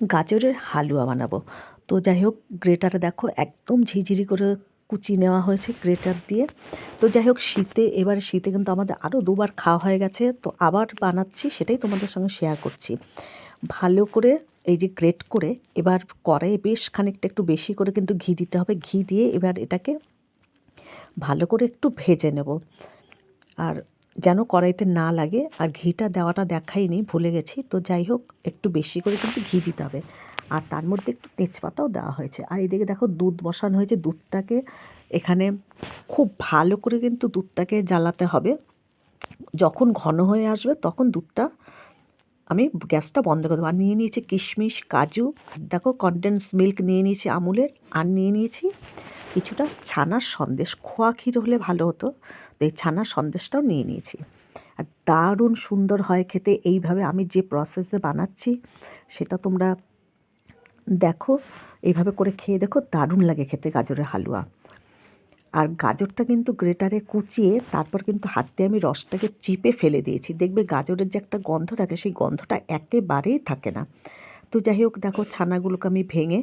গাজরের হালুয়া বানাবো। তো যাই হোক, গ্রেটারে দেখো একদম ঝিঝিরি করে কুচি নেওয়া হয়েছে গ্রেটার দিয়ে। তো যাই হোক, এবার শীতে কিন্তু আমাদের আরও দুবার খাওয়া হয়ে গেছে, তো আবার বানাচ্ছি, সেটাই তোমাদের সঙ্গে শেয়ার করছি। ভালো করে এই যে গ্রেট করে এবার কড়াইয়ে বেশ খানিকটা একটু বেশি করে কিন্তু ঘি দিতে হবে। ঘি দিয়ে এবার এটাকে ভালো করে একটু ভেজে নেব, আর যেন কড়াইতে না লাগে। আর ঘিটা দেওয়াটা দেখাইনি, ভুলে গেছি। তো যাই হোক, একটু বেশি করে কিন্তু ঘি দিতে হবে, আর তার মধ্যে একটু তেজপাতাও দেওয়া হয়েছে। আর এদিকে দেখো দুধ বসানো হয়েছে। দুধটাকে এখানে খুব ভালো করে কিন্তু দুধটাকে জ্বালাতে হবে। যখন ঘন হয়ে আসবে তখন দুধটা আমি গ্যাসটা বন্ধ করে দেবো। আর নিয়ে নিয়েছি কিশমিশ, কাজু, আর দেখো কনডেন্স মিল্ক নিয়ে নিয়েছি আমুলের, আর নিয়ে নিয়েছি কিছুটা ছানার সন্দেশ। খোয়া ক্ষীর হলে ভালো হতো, তো এই ছানার সন্দেশটাও নিয়ে নিয়েছি। আর দারুণ সুন্দর হয় খেতে। এইভাবে আমি যে প্রসেসে বানাচ্ছি সেটা তোমরা দেখো, এইভাবে করে খেয়ে দেখো, দারুণ লাগে খেতে গাজরের হালুয়া। আর গাজরটা কিন্তু গ্রেটারে কুচিয়ে তারপর কিন্তু হাত দিয়ে আমি রসটাকে চিপে ফেলে দিয়েছি। দেখবে গাজরের যে একটা গন্ধ থাকে, সেই গন্ধটা একেবারেই থাকে না। তো যাই হোক, দেখো ছানাগুলোকে আমি ভেঙে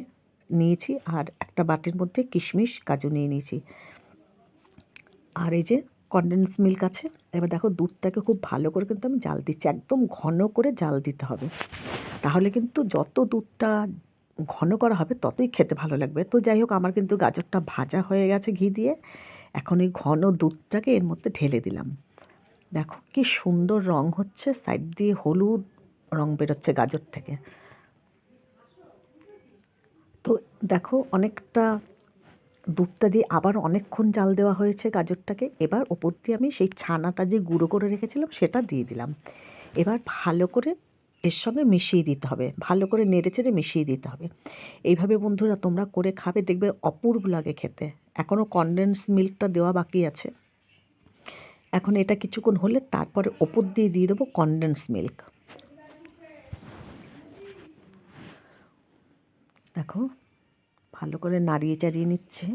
নিয়েছি, আর একটা বাটির মধ্যে কিশমিশ, কাজু নিয়ে নিয়েছি। আর এই যে কনডেন্স মিল্ক আছে। এবার দেখো দুধটাকে খুব ভালো করে কিন্তু আমি জাল দিচ্ছি, একদম ঘন করে জাল দিতে হবে। তাহলে কিন্তু যত দুধটা ঘন করা হবে ততই খেতে ভালো লাগবে। তো যাই হোক, আমার কিন্তু গাজরটা ভাজা হয়ে গেছে ঘি দিয়ে। এখন এই ঘন দুধটাকে এর মধ্যে ঢেলে দিলাম। দেখো কি সুন্দর রং হচ্ছে, সাইড দিয়ে হলুদ রং বেরোচ্ছে গাজর থেকে। তো দেখো অনেকটা দুধটা দিয়ে আবার অনেকক্ষণ জাল দেওয়া হয়েছে গাজরটাকে। এবার ওপর দিয়ে আমি সেই ছানাটা যে গুঁড়ো করে রেখেছিলাম সেটা দিয়ে দিলাম। এবার ভালো করে এর সঙ্গে মিশিয়ে দিতে হবে, ভালো করে নেড়েচেড়ে মিশিয়ে দিতে হবে। এইভাবে বন্ধুরা তোমরা করে খাবে, দেখবে অপূর্ব লাগে খেতে। এখনও কনডেন্স মিল্কটা দেওয়া বাকি আছে। এখন এটা কিছুক্ষণ হলে তারপরে ওপর দিয়ে দিয়ে দেবো কনডেন্স মিল্ক। দেখো ভালো করে নাড়িয়ে চাড়িয়ে নিচ্ছে।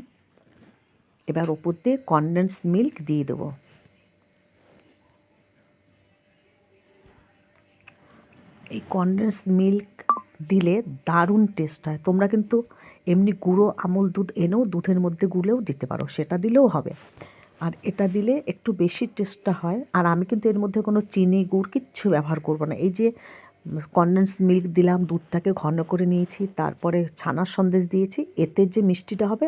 এবার ওপর দিয়ে কনডেন্স মিল্ক দিয়ে দেবো। এই কনডেন্স মিল্ক দিলে দারুণ টেস্ট হয়। তোমরা কিন্তু এমনি গুঁড়ো আমুল দুধ এনেও দুধের মধ্যে গুলেও দিতে পারো, সেটা দিলেও হবে। আর এটা দিলে একটু বেশি টেস্টটা হয়। আর আমি কিন্তু এর মধ্যে কোনো চিনি, গুড় কিচ্ছু ব্যবহার করব না। এই যে কনডেন্স মিল্ক দিলাম, দুধটাকে ঘন করে নিয়েছি, তারপরে ছানার সন্দেশ দিয়েছি, এতে যে মিষ্টিটা হবে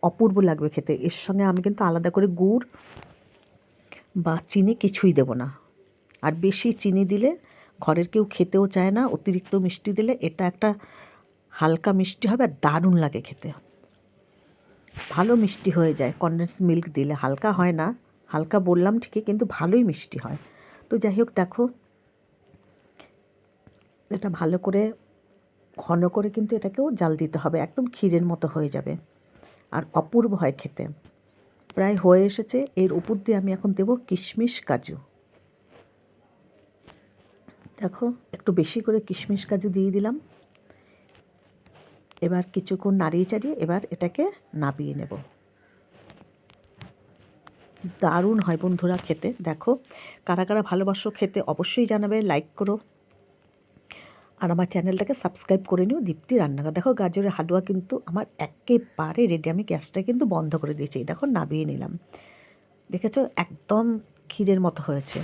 অপূর্ব লাগবে খেতে। এর সঙ্গে আমি কিন্তু আলাদা করে গুড় বা চিনি কিছুই দেব না। আর বেশি চিনি দিলে ঘরের কেউ খেতেও চায় না। অতিরিক্ত মিষ্টি দিলে এটা একটা হালকা মিষ্টি হবে, আর দারুণ লাগে খেতে। ভালো মিষ্টি হয়ে যায় কনডেন্স মিল্ক দিলে, হালকা হয় না। হালকা বললাম ঠিকই, কিন্তু ভালোই মিষ্টি হয়। তো যাই হোক, দেখো এটা ভালো করে ঘন করে কিন্তু এটাকেও জাল দিতে হবে, একদম ক্ষীরের মতো হয়ে যাবে, আর অপূর্ব হয় খেতে। প্রায় হয়ে এসেছে। এর উপর দিয়ে আমি এখন দেবো কিশমিশ, কাজু। দেখো একটু বেশি করে কিশমিশ কাজু দিয়ে দিলাম। এবার কিছুক্ষণ নাড়িয়ে চাড়িয়ে এবার এটাকে নাবিয়ে নেব। দারুণ হয় বন্ধুরা খেতে। দেখো কারা কারা ভালোবাসো খেতে অবশ্যই জানাবে, লাইক করো, আর আমার চ্যানেলটাকে সাবস্ক্রাইব করে নিও, দীপ্তি রান্নাঘর। দেখো গাজরের হালুয়া কিন্তু আমার একেবারে রেডি। আমি গ্যাসটা কিন্তু বন্ধ করে দিয়েছি। দেখো নাবিয়ে নিলাম, দেখেছো একদম ক্ষীরের মতো হয়েছে।